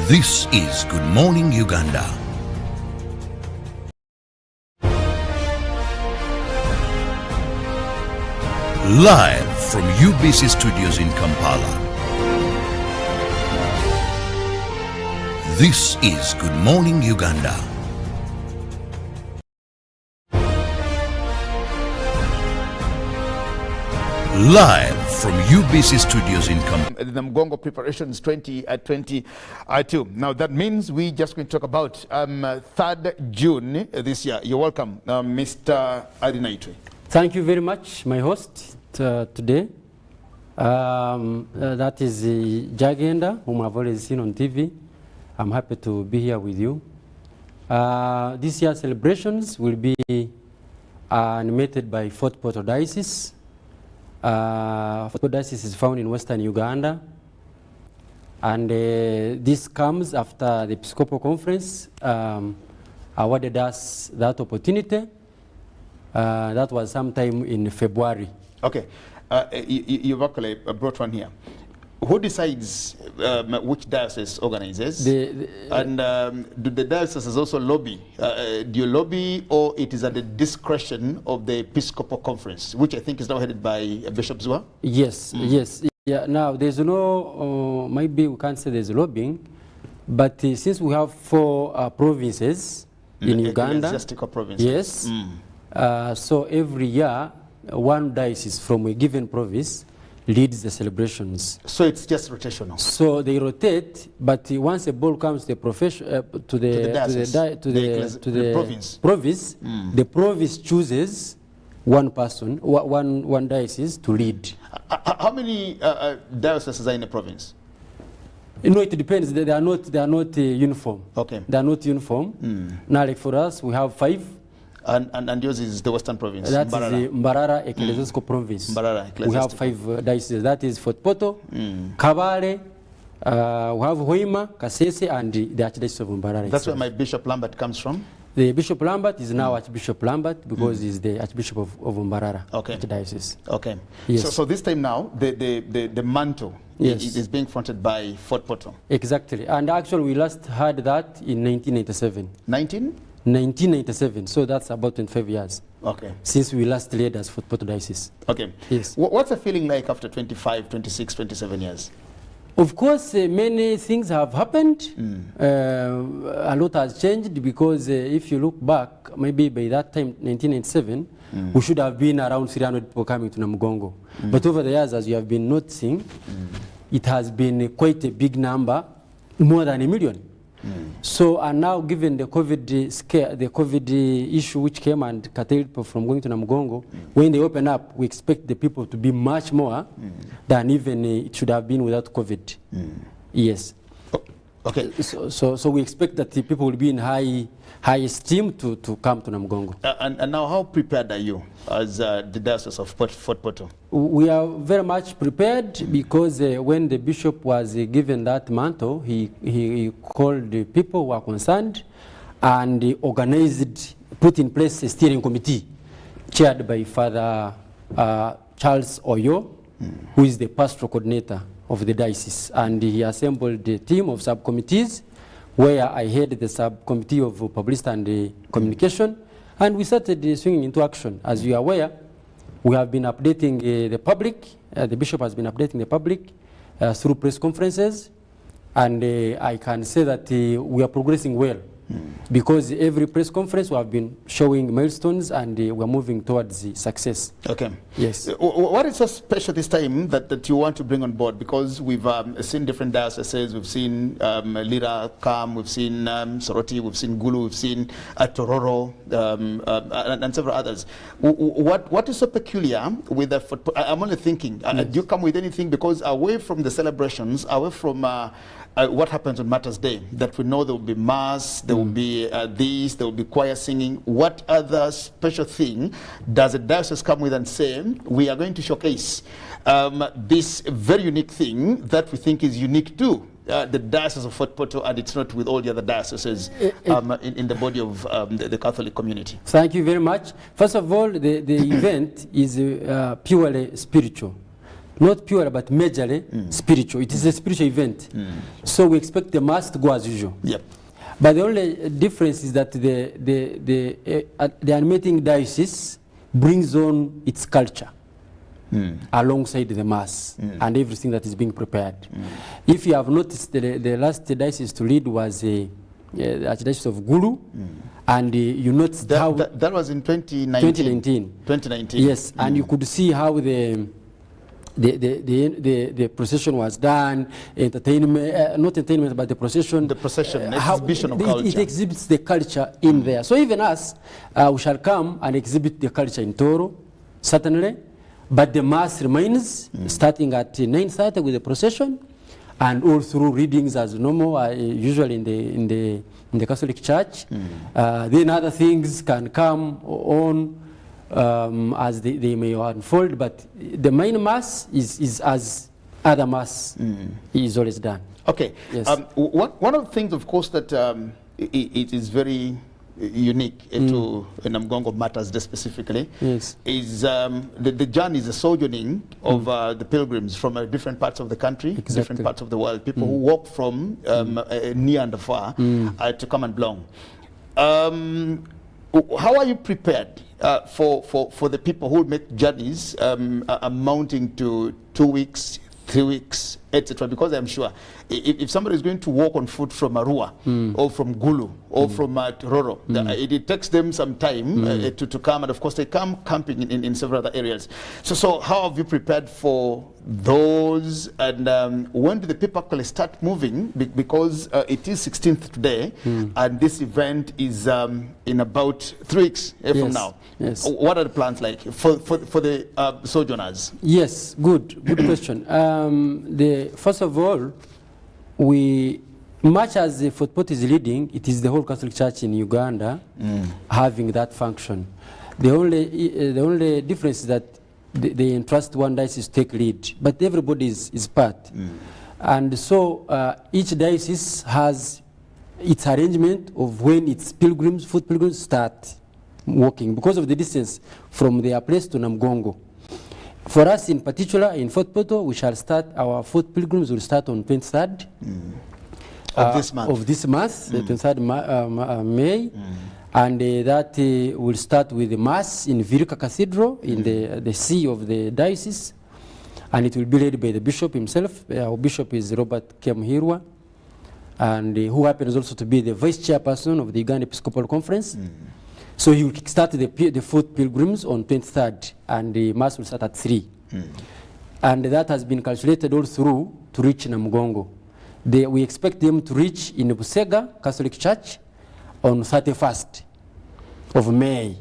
This is Good Morning Uganda. Live from UBC Studios in Kampala. This is Good Morning Uganda. Live from UBC Studios in Kampala. The Mgongo preparations 2022. Now that means we just going to talk about 3rd June this year. You're welcome, Mr. Adinaitwe. Thank you very much, my host today. That is Jagenda, whom I've already seen on TV. I'm happy to be here with you. This year's celebrations will be animated by Fort Portal Diocese. Fort Portal Diocese is found in Western Uganda, and this comes after the Episcopal Conference awarded us that opportunity. That was sometime in February. Okay, you've actually brought one here. Who decides which diocese organizes? And do the dioceses also lobby? Do you lobby, or it is at the discretion of the Episcopal Conference, which I think is now headed by Bishop Zwa? Yes, yes. Yeah. Now, there's no, maybe we can't say there's lobbying, but since we have 4 provinces in Uganda, ecclesiastical provinces. Yes. So every year, one diocese from a given province leads the celebrations. So it's just rotational. So they rotate, but once a ball comes to the province, the province chooses one person, one diocese to lead. How many dioceses are in a province? No, it depends. They are not uniform. Okay. They are not uniform. Now, like for us, we have 5. And yours is the Western Province. That is the Mbarara Ecclesiastical Province. Mbarara Ecclesiastical. We have 5 dioceses. That is Fort Portal, Kabale, we have Hoima, Kasese, and the Archdiocese of Mbarara. That's where my Bishop Lambert comes from? The Bishop Lambert is now Archbishop Lambert because he's the Archbishop of Mbarara. Okay. Diocese. Okay. Yes. So this time now, the mantle is being fronted by Fort Portal. Exactly. And actually, we last had that in 1997. 1997, so that's about 25 years. Okay. Since we last led as Fort Portal Diocese. Okay. Yes. What's the feeling like after 25, 26, 27 years? Of course, many things have happened. A lot has changed because if you look back, maybe by that time, 1997, we should have been around 300 people coming to Namugongo. But over the years, as you have been noticing, it has been quite a big number, more than 1 million. So, and now given the COVID scare, the COVID issue which came and curtailed people from going to Namugongo, when they open up, we expect the people to be much more than even it should have been without COVID. Yes. Okay. So we expect that the people will be in high esteem to come to Namugongo. And now, how prepared are you as the Diocese of Fort Portal? We are very much prepared because when the bishop was given that mantle, he called the people who are concerned and organized, put in place a steering committee chaired by Father Charles Oyo, who is the pastoral coordinator of the diocese. And he assembled a team of subcommittees where I head the subcommittee of publicity and communication, and we started swinging into action. As you are aware, we have been updating the public. The bishop has been updating the public through press conferences, and I can say that we are progressing well because every press conference we have been showing milestones and we are moving towards the success. Okay. Yes. What is so special this time that you want to bring on board? Because we've seen different dioceses, we've seen Lira Kam, we've seen Soroti, we've seen Gulu, we've seen Tororo, and several others. What is so peculiar with the football? I'm only thinking, do you come with anything? Because away from the celebrations, away from what happens on Martyrs' Day, that we know there will be mass, there will be there will be choir singing. What other special thing does a diocese come with and say, we are going to showcase this very unique thing that we think is unique to the Diocese of Fort Portal, and it's not with all the other dioceses in the body of the Catholic community? Thank you very much. First of all, the event is purely spiritual. not pure but majorly spiritual. It is a spiritual event. So we expect the mass to go as usual. Yep. But the only difference is that the animating diocese brings on its culture alongside the mass and everything that is being prepared. If you have noticed, the last diocese to lead was the Archdiocese of Gulu, and you noticed how that was in 2019. 2019. Yes, and you could see how the procession was done, entertainment, not entertainment, but the procession. The procession, exhibition of culture. It exhibits the culture in there. So even us, we shall come and exhibit the culture in Toro, certainly, but the mass remains, starting at 9:30 with the procession, and all through readings as normal, usually in the Catholic Church. Then other things can come on as they may unfold, but the main mass is as other mass is always done. Okay. Yes. One of the things, of course, that it is very unique to Namgongo matters specifically is the journey, the sojourning of the pilgrims from different parts of the country, different parts of the world, people who walk from near and far to come and belong. How are you prepared for the people who make journeys amounting to 2 weeks, 3 weeks, etc.? Because I'm sure if somebody is going to walk on foot from Arua or from Gulu or from Tororo, it takes them some time to come, and of course they come camping in several other areas. So how have you prepared for those, and when do the people actually start moving? Because it is 16th today, and this event is in about 3 weeks from now. Yes. What are the plans like for the sojourners? Yes, good question. First of all, much as the Fort Portal is leading, it is the whole Catholic Church in Uganda having that function. The only difference is that they entrust one diocese to take lead, but everybody is part. And so each diocese has its arrangement of when its pilgrims, foot pilgrims, start walking because of the distance from their place to Namgongo. For us in particular, in Fort Portal, we shall start, our foot pilgrims will start on 23rd of this month. The 23rd May. And that will start with the Mass in Virika Cathedral, in the see of the diocese. And it will be led by the bishop himself. Our bishop is Robert Kemuhirwa, and who happens also to be the vice chairperson of the Uganda Episcopal Conference. So he will start the foot pilgrims on 23rd, and the Mass will start at 3. And that has been calculated all through to reach Namgongo. We expect them to reach in Busega Catholic Church on 31st of May.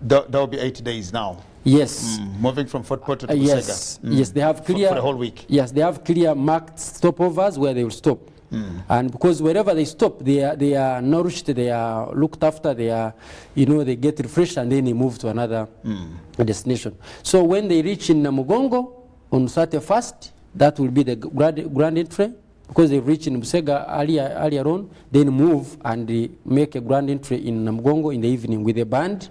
That will be 8 days now. Yes. Moving from Fort Portal to Busega. Yes. Yes, they have clear for the whole week. Yes, they have clear marked stopovers where they will stop. And because wherever they stop, they are nourished, they are looked after, they get refreshed, and then they move to another destination. So when they reach in Namugongo on 31st, that will be the grand entry, because they reach in Busega earlier on, then move and make a grand entry in Namugongo in the evening with a band.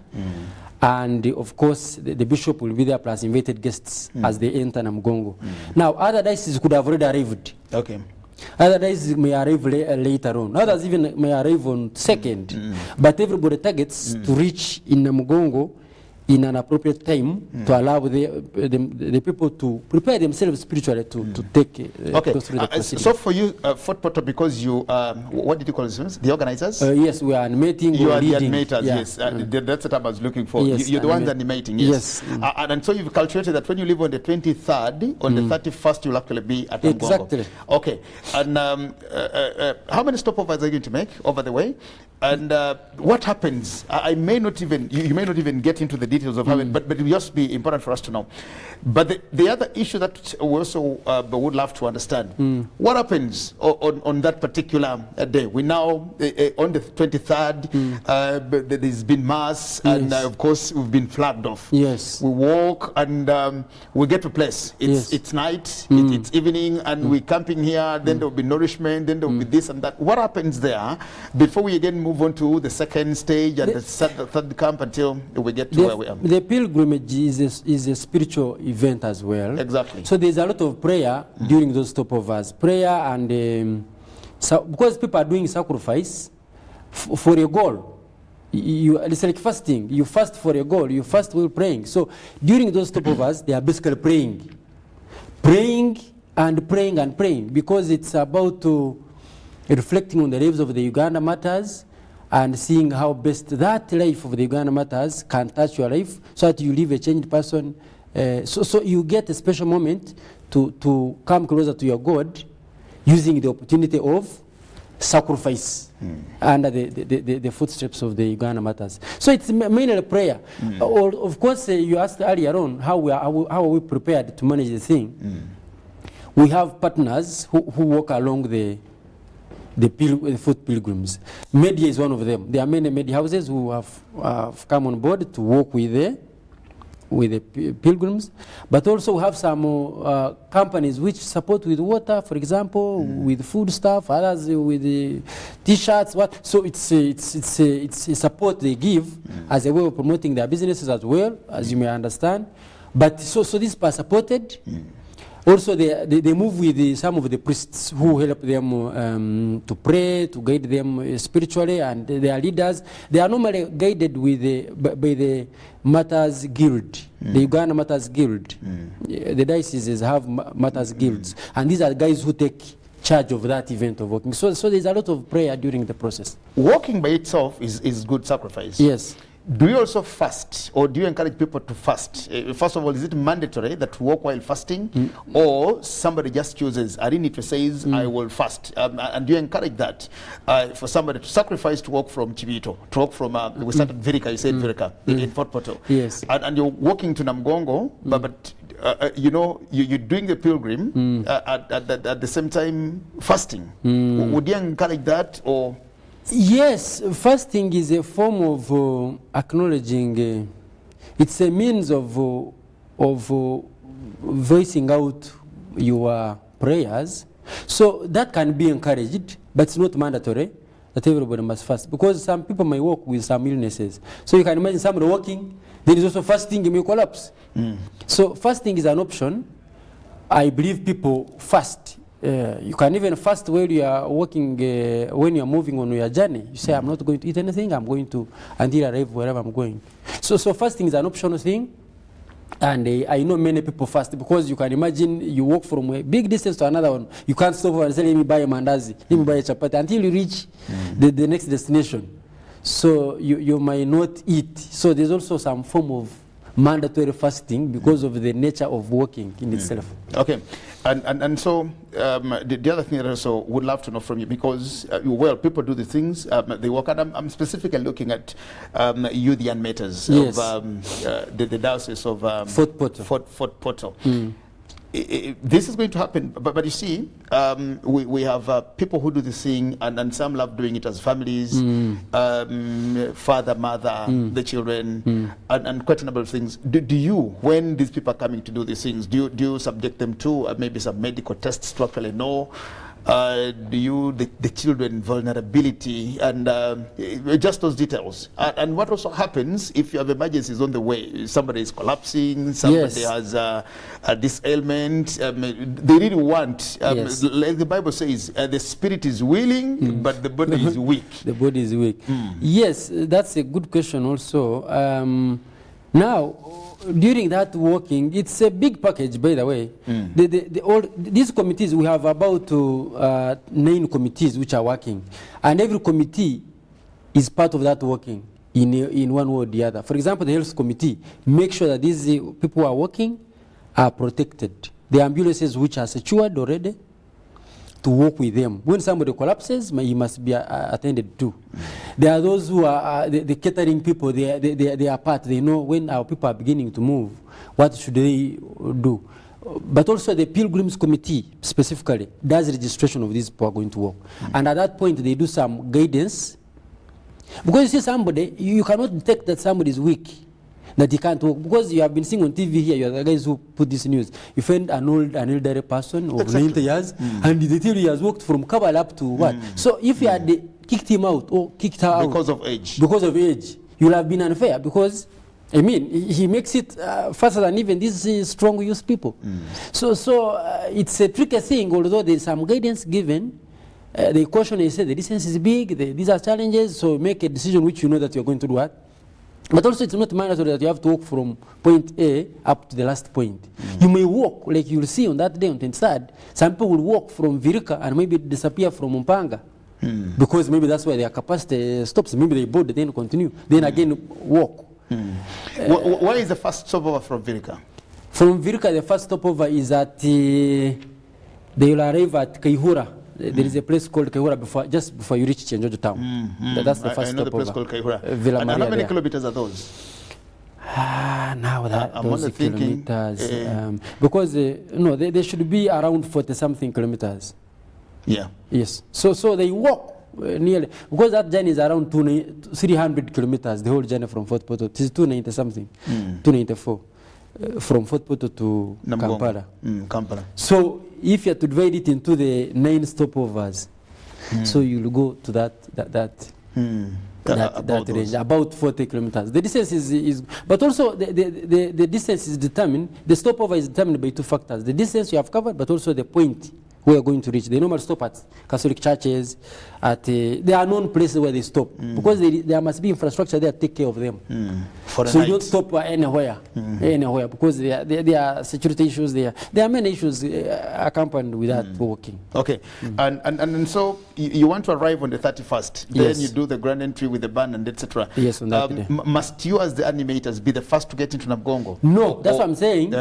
And of course, the bishop will be there plus invited guests as they enter Namugongo. Now, other dioceses could have already arrived. Okay. Other dioceses may arrive later on. Others even may arrive on 2nd. But everybody targets to reach in Namugongo in an appropriate time to allow the people to prepare themselves spiritually to take go through the proceedings. So for you, Fort Portal, because you, what did you call this? The organizers? Yes, we are animating. You are leading. the animators, Yeah. yes. That's what I was looking for. Yes, You're the ones animating, yes. And so you've calculated that when you leave on the 23rd, on the 31st, you'll actually be at Namgongo. Exactly. Okay. And how many stopovers are you going to make over the way? And what happens? You may not even get into the details of how it, but it will just be important for us to know. But the other issue that we also would love to understand, what happens on that particular day? We now, on the 23rd, there's been Mass, and of course, we've been flagged off. Yes. We walk, and we get to a place. It's night, it's evening, and we're camping here, then there will be nourishment, then there will be this and that. What happens there before we again move on to the second stage and the third camp until we get to where we The pilgrimage is a spiritual event as well. Exactly. So there's a lot of prayer during those stopovers. Prayer and so because people are doing sacrifice for a goal. It's like fasting. You fast for a goal. You fast while praying. So during those stopovers, they are basically praying and praying because it's about reflecting on the lives of the Uganda matters and seeing how best that life of the Uganda matters can touch your life so that you live a changed person. So you get a special moment to come closer to your God using the opportunity of sacrifice under the footsteps of the Uganda matters. So it's mainly a prayer. Or of course, you asked earlier on how are we prepared to manage the thing. We have partners who walk along the foot pilgrims. Media is one of them. There are many media houses who have come on board to work with the pilgrims, but also we have some companies which support with water, for example, with food stuff, others with t-shirts. So it's a support they give as a way of promoting their businesses as well, as you may understand. But so these are supported. Also, they move with some of the priests who help them to pray, to guide them spiritually, and their leaders. They are normally guided by the Matters Guild, the Uganda Matters Guild. The dioceses have Matters Guilds, and these are guys who take charge of that event of walking. So there's a lot of prayer during the process. Walking by itself is good sacrifice. Yes. Do you also fast, or do you encourage people to fast? First of all, is it mandatory that to walk while fasting, or somebody just chooses? Arinitwe says, I will fast. And do you encourage that for somebody to sacrifice to walk from Chibito, to walk from, we started Virika, you said Virika, in Fort Portal. Yes. And you're walking to Namgongo, but you know, you're doing the pilgrim at the same time fasting. Would you encourage that, or? Yes, fasting is a form of acknowledging, it's a means of voicing out your prayers. So that can be encouraged, but it's not mandatory that everybody must fast, because some people may walk with some illnesses. So you can imagine somebody walking, there is also fasting, you may collapse. So fasting is an option. I believe people fast. You can even fast while you are walking, when you are moving on your journey. You say, I'm not going to eat anything, I'm going to until I arrive wherever I'm going. So fasting is an optional thing. And I know many people fast, because you can imagine you walk from a big distance to another one. You can't stop and say, let me buy a mandazi, let me buy a chapati, until you reach the next destination. So you might not eat. So there's also some form of mandatory fasting because of the nature of walking in itself. Okay. And so the other thing that I also would love to know from you, because well, people do the things, they work, and I'm specifically looking at youth young matters of the diocese of Fort Portal. This is going to happen, but you see, we have people who do this thing, and some love doing it as families, father, mother, the children, and quite a number of things. Do you, when these people are coming to do these things, do you subject them to maybe some medical tests to actually know? Do you, the children vulnerability, and just those details? And what also happens if you have emergencies on the way? Somebody is collapsing, somebody has this ailment. They really want, like the Bible says, the spirit is willing, but the body is weak. The body is weak. Yes, that's a good question also. Now, during that walking, it's a big package, by the way. These committees, we have about 9 committees which are working, and every committee is part of that working in one way or the other. For example, the health committee makes sure that these people who are working are protected. The ambulances which are secured already, to work with them. When somebody collapses, he must be attended to. There are those who are the catering people. They are part. They know when our people are beginning to move, what should they do. But also the pilgrims committee specifically does registration of these people who are going to work. And at that point, they do some guidance. Because you see somebody, you cannot detect that somebody is weak, that he can't walk, because you have been seeing on TV here, you are the guys who put this news. You find an elderly person of 90 years, and they tell you he has walked from Kabal up to what? So if you had kicked him out or kicked her out because of age, you will have been unfair, because I mean, he makes it faster than even these strong youth people. So it's a tricky thing, although there's some guidance given. The caution is said the distance is big, these are challenges, so make a decision which you know that you're going to do what. But also it's not mandatory that you have to walk from point A up to the last point. You may walk, like you'll see on that day on 23rd, some people will walk from Virika and maybe disappear from Mpanga. Because maybe that's where their capacity stops. Maybe they board, then continue, then again walk. Where is the first stopover from Virika? From Virika, the first stopover is at, they will arrive at Kaihura. There is a place called Kaihura just before you reach Chenjojo town. That's the first I know the place stopover. called Kaihura. Villa And Maria how many there. kilometers are those? Now that I'm those only thinking, kilometers, because no, they should be around 40-something kilometers. Yeah. Yes. So they walk nearly, because that journey is around 300 kilometers. The whole journey from Fort Poto, it is 290 something, 294, from Fort Poto to Namgongo. Kampala. Kampala. So if you have to divide it into the 9 stopovers, so you'll go to that range, about 40 kilometers. The distance is but also the distance is determined, the stopover is determined by 2 factors: the distance you have covered, but also the point we are going to reach. They normally stop at Catholic churches, at there are known places where they stop, because there must be infrastructure there to take care of them. For a So night. you don't stop anywhere, because there are security issues there. There are many issues accompanied with that walking. Okay, and so you want to arrive on the 31st, then Yes. you do the grand entry with the band and etc. Yes, on that day. Must you as the animators be the first to get into Namgongo? No, that's what I'm saying.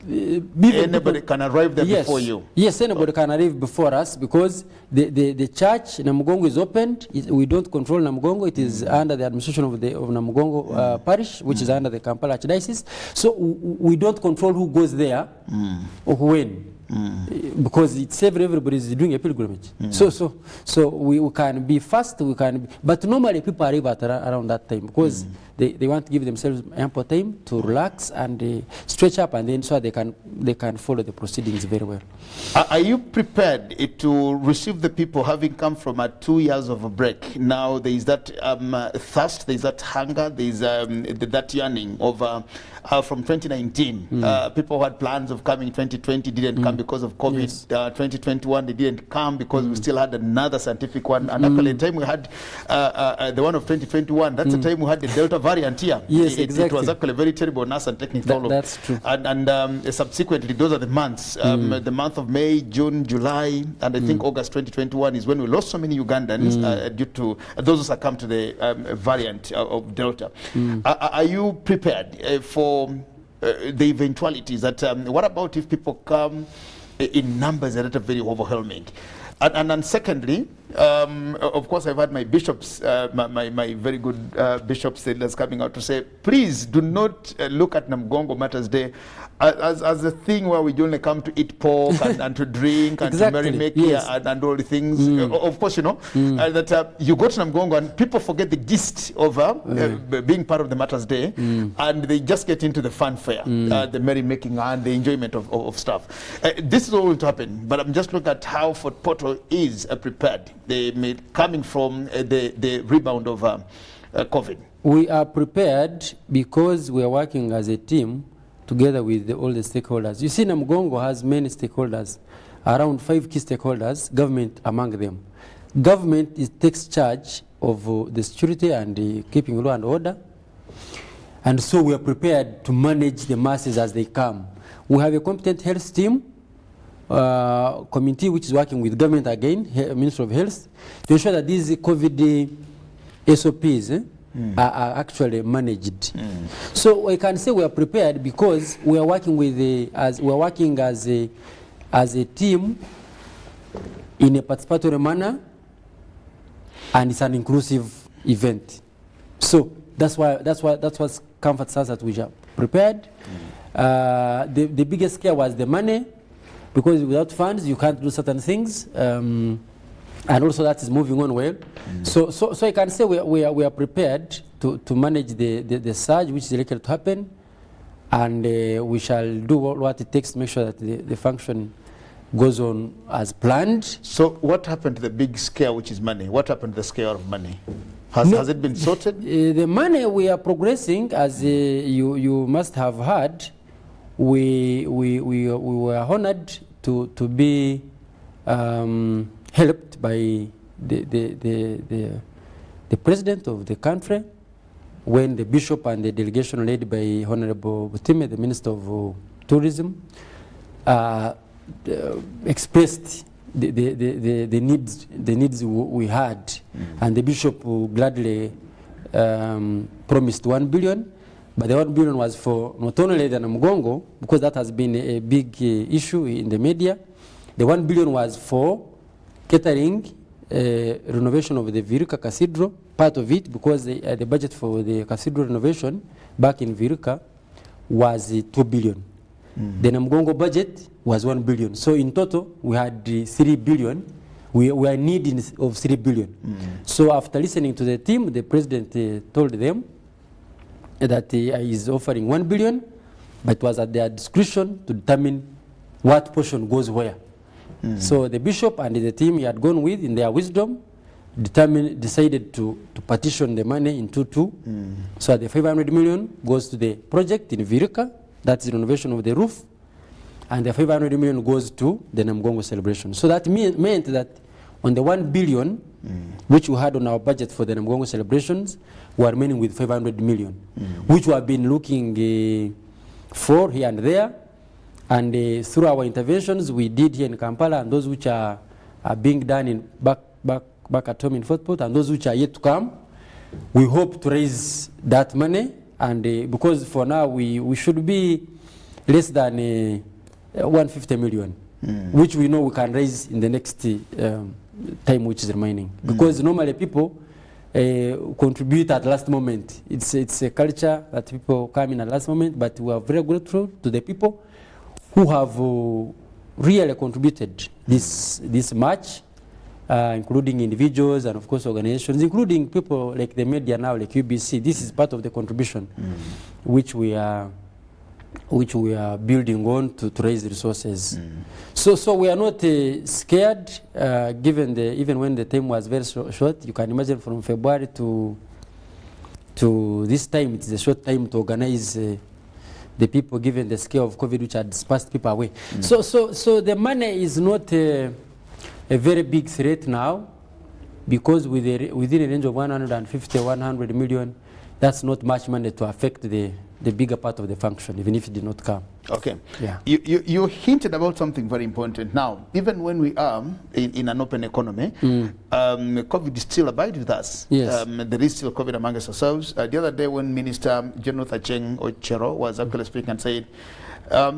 Anybody can arrive there before you? Yes, anybody can arrive before us, because the church, Namugongo, is opened. We don't control Namugongo. It is under the administration of Namugongo parish, which is under the Kampala Archdiocese. So we don't control who goes there or when. Because it's everybody is doing a pilgrimage. So we can be fast, but normally people arrive at around that time, because they want to give themselves ample time to relax and stretch up, and then so they can follow the proceedings very well. Are you prepared to receive the people having come from 2 years of a break? Now there is that thirst, there is that hunger, there is that yearning of from 2019. People who had plans of coming 2020 didn't come because of COVID. Yes. 2021 they didn't come because we still had another scientific one. And actually the time we had the one of 2021, that's the time we had the Delta variant here. Yes, It exactly. was actually very terrible on us and technical. That's true. And subsequently, those are the months. The month of May, June, July, and I think August 2021 is when we lost so many Ugandans due to those who succumbed to the variant of Delta. Are you prepared for the eventualities that, what about if people come in numbers that are very overwhelming? And then secondly, of course, I've had my bishops, my very good bishops that's coming out to say, please do not look at Namgongo Matters Day as a thing where we only come to eat pork and to drink and Exactly, to merry make yes. and all the things. Of course, you know, that you go to Namgongo and people forget the gist of being part of the Matters Day, and they just get into the fanfare, the merrymaking and the enjoyment of stuff. This is all going to happen, but I'm just looking at how Fort Poto is prepared. They coming from the rebound of COVID. We are prepared because we are working as a team together with all the stakeholders. You see, Namgongo has many stakeholders, around 5 key stakeholders, government among them. Government takes charge of the security and keeping law and order. And so we are prepared to manage the masses as they come. We have a competent health team, committee which is working with government again, Ministry of Health, to ensure that these COVID SOPs are actually managed. So I can say we are prepared because we are working with as a team in a participatory manner, and it's an inclusive event. So that's what comforts us that we are prepared. The biggest scare was the money, because without funds you can't do certain things. And also that is moving on well. So I can say we are prepared to manage the surge which is likely to happen, and we shall do what it takes to make sure that the function goes on as planned. So what happened to the big scare, which is money? What happened to the scare of money? Has it been sorted? The money we are progressing, as you must have heard, we were honored to be helped by the president of the country when the bishop and the delegation led by Honorable Butime, the Minister of Tourism, expressed the needs we had, and the bishop gladly promised 1 billion, but the 1 billion was for not only the Namugongo, because that has been a big issue in the media. The 1 billion was for catering renovation of the Viruka Cathedral, part of it, because the budget for the cathedral renovation back in Viruka was 2 billion. The Namugongo budget was 1 billion. So in total, we had 3 billion. We were in need of 3 billion. So after listening to the team, the president told them that he is offering 1 billion, but it was at their discretion to determine what portion goes where. So the bishop and the team he had gone with, in their wisdom, decided to partition the money into two. So the 500 million goes to the project in Viruka, that's the renovation of the roof, and the 500 million goes to the Namugongo celebration. So that meant that on the 1 billion, which we had on our budget for the Namugongo celebrations, we are remaining with 500 million, which we have been looking for here and there. And through our interventions we did here in Kampala, and those which are being done in back at home in Fort Portal, and those which are yet to come, we hope to raise that money. And because for now we should be less than 150 million, which we know we can raise in the next time which is remaining. Because normally people contribute at last moment. It's a culture that people come in at last moment, but we are very grateful to the people who have really contributed this March, including individuals and of course organizations, including people like the media now, like UBC. This is part of the contribution which we are building on to raise resources. So we are not scared, given even when the time was very short. You can imagine from February to this time, it is a short time to organize the people, given the scale of COVID which had dispersed people away. So the money is not a very big threat now, because within a range of 150, 100 million, that's not much money to affect the bigger part of the function, even if it did not come. Okay. Yeah. You hinted about something very important. Now, even when we are in an open economy, COVID still abides with us. Yes. There is still COVID amongst ourselves. The other day when Minister General Thacheng Ochero was actually speaking and said,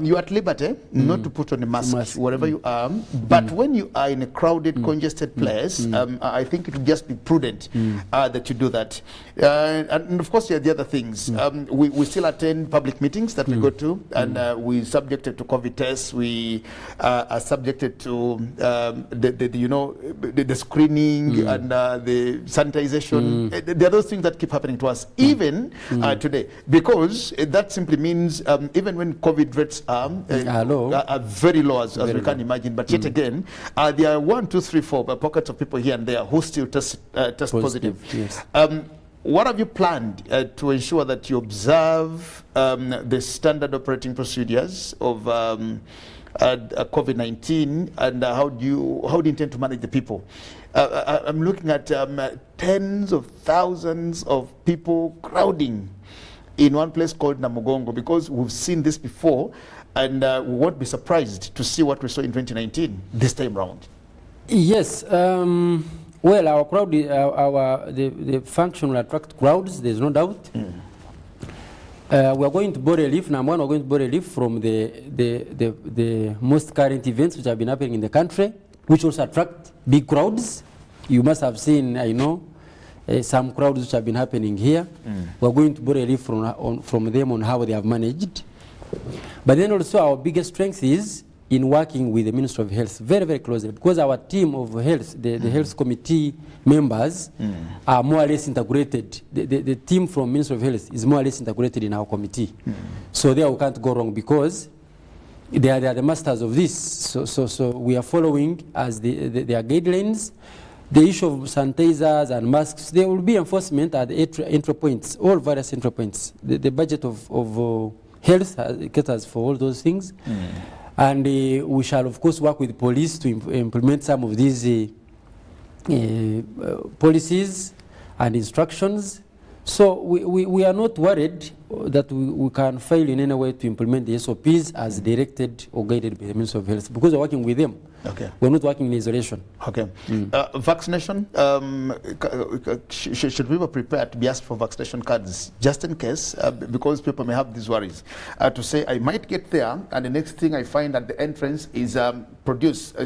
you are at liberty not to put on a mask wherever you are, but when you are in a crowded, congested place, I think it would just be prudent that you do that. And of course, there are the other things. We still attend public meetings that we go to, and we subjected to COVID tests. We are subjected to the screening and the sanitization. There are those things that keep happening to us even today, because that simply means even when COVID rates are very low, as we can imagine, but yet again, there are 1, 2, 3, 4 pockets of people here and there who still test positive. Yes. What have you planned to ensure that you observe the standard operating procedures of COVID-19, and how do you intend to manage the people? I'm looking at tens of thousands of people crowding in one place called Namugongo, because we've seen this before, and we won't be surprised to see what we saw in 2019 this time round. Yes. Well, our crowd, the function will attract crowds, there's no doubt. We are going to borrow relief. Number one, we're going to borrow relief from the most current events which have been happening in the country, which also attract big crowds. You must have seen, I know, some crowds which have been happening here. We're going to borrow relief from them on how they have managed. But then also our biggest strength is in working with the Ministry of Health very, very closely, because our team of health, the health committee members are more or less integrated. The team from Ministry of Health is more or less integrated in our committee. So there we can't go wrong, because they are the masters of this. So we are following as their guidelines. the issue of sanitizers and masks, there will be enforcement at the entry points, all various entry points. The budget of health caters for all those things. And we shall, of course, work with police to implement some of these policies and instructions. So we are not worried that we can fail in any way to implement the SOPs as directed or guided by the Ministry of Health, because we're working with them. Okay. We're not working in isolation. Okay. Vaccination, should people prepare to be asked for vaccination cards just in case, because people may have these worries, to say, I might get there and the next thing I find at the entrance is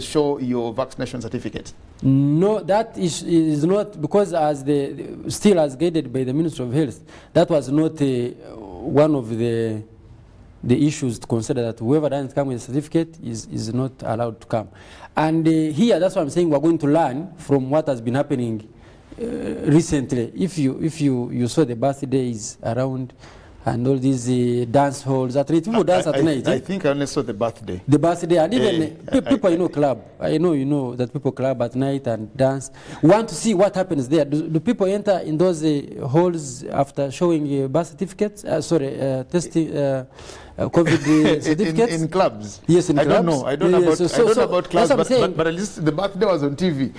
show your vaccination certificate? No, that is not, because still as guided by the Ministry of Health, that was not one of the issues to consider, that whoever doesn't come with a certificate is not allowed to come. And here, that's what I'm saying, we're going to learn from what has been happening recently. If you saw the birthdays around and all these dance halls, at least people dance at night. I think I only saw the birthday. The birthday, and even people club. I know that people club at night and dance. We want to see what happens there. Do people enter in those halls after showing birth certificates? Testing COVID certificates? In clubs? Yes, in clubs. I don't know. I don't know about clubs, but at least the birthday was on TV.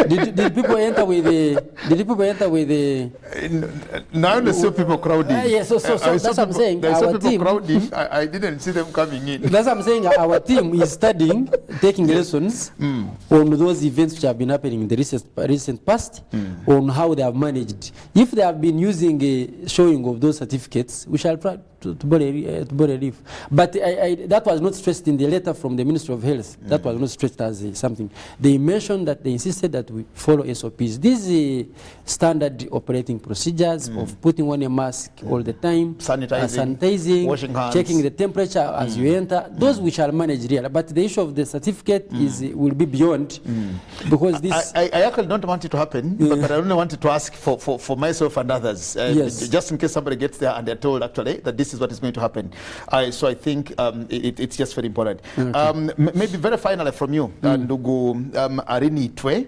Did people enter with the? Now I saw people crowding. Yes, so that's what I'm saying. I saw Our people team, crowding. I didn't see them coming in. That's what I'm saying. Our team is studying, taking lessons on those events which have been happening in the recent past, on how they have managed. If they have been using a showing of those certificates, we shall try to borrow a leaf. But that was not stressed in the letter from the Ministry of Health. That was not stressed as something. They mentioned that, they insisted that we follow SOPs. These standard operating procedures of putting on a mask all the time, sanitizing, washing hands, checking the temperature as you enter. Those we shall manage really. But the issue of the certificate will be beyond, because this. I actually don't want it to happen, but I only wanted to ask for myself and others, yes, just in case somebody gets there and they're told actually that this is what is going to happen. So I think it's just very important. Okay. Maybe very finally from you, Ndugu Arini Twe,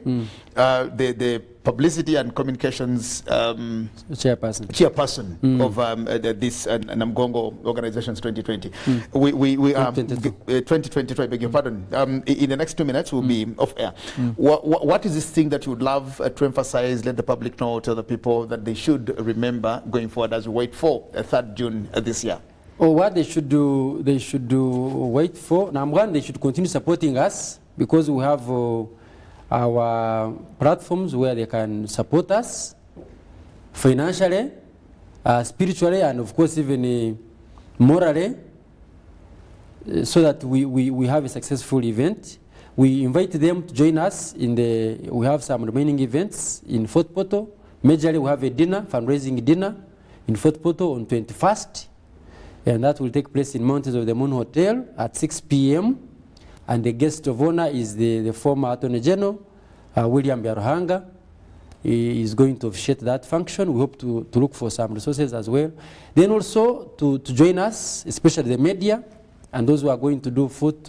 the publicity and communications chairperson of this Namgongo Organizations 2020. We 2022, I beg your pardon. In the next 2 minutes, we'll be off air. What is this thing that you would love to emphasize, let the public know, tell the people that they should remember going forward as we wait for 3rd June this year? What they should do, wait for. Number one, they should continue supporting us, because we have our platforms where they can support us financially, spiritually, and of course even morally, so that we have a successful event. We invite them to join us we have some remaining events in Fort Portal. Majorly we have a fundraising dinner in Fort Portal on 21st, and that will take place in Mountains of the Moon Hotel at 6 p.m. And the guest of honor is the former Attorney General, William Biaruhanga. He is going to officiate that function. We hope to look for some resources as well. Then also to join us, especially the media, and those who are going to do foot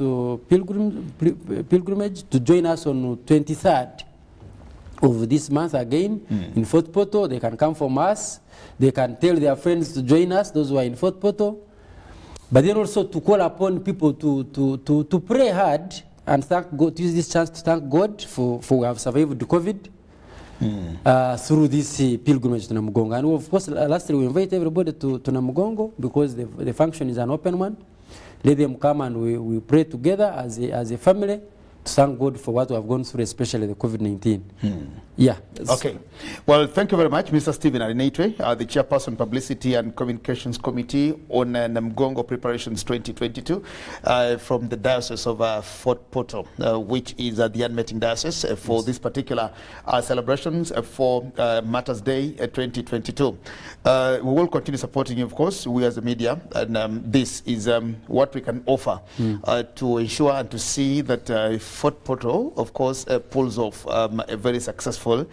pilgrimage, to join us on 23rd of this month again in Fort Portal. They can come from us. They can tell their friends to join us, those who are in Fort Portal. But then also to call upon people to pray hard and thank God, to use this chance to thank God for we have survived the COVID through this pilgrimage to Namugongo. And of course, lastly, we invite everybody to Namugongo, because the function is an open one. Let them come and we pray together as a family to thank God for what we have gone through, especially the COVID-19. Yeah. Okay. Well, thank you very much, Mr. Stephen Arinetwe, the Chairperson, Publicity and Communications Committee on Namgongo Preparations 2022 from the Diocese of Fort Portal, which is the unmeting diocese for this particular celebrations for Martyrs Day 2022. We will continue supporting you, of course, we as the media, and this is what we can offer to ensure and to see that Fort Portal, of course, pulls off a very successful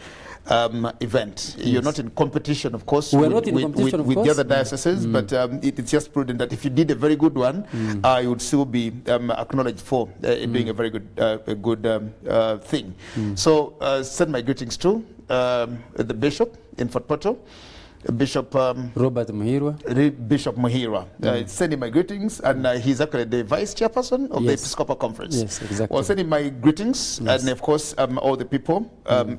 event. Yes. You're not in competition, of course, with the other dioceses, but it's just prudent that if you did a very good one, you would still be acknowledged for doing a very good thing. So send my greetings to the bishop in Fort Portal, Bishop Robert Muhirwa. Bishop Muhirwa. Send him my greetings, and he's actually the vice chairperson of the Episcopal Conference. Yes, exactly. Well, send him my greetings, and of course, all the people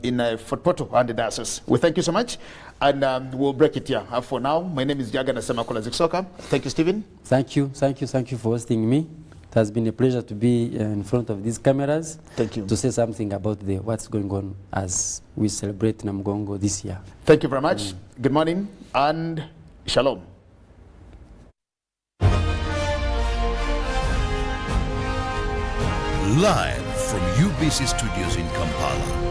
in Fort Portal and the diocese. We thank you so much, and we'll break it here. For now, my name is Jagana Semakola Ziksoka. Thank you, Stephen. Thank you for hosting me. It has been a pleasure to be in front of these cameras. Thank you. To say something about what's going on as we celebrate Namgongo this year. Thank you very much. Good morning and shalom. Live from UBC Studios in Kampala.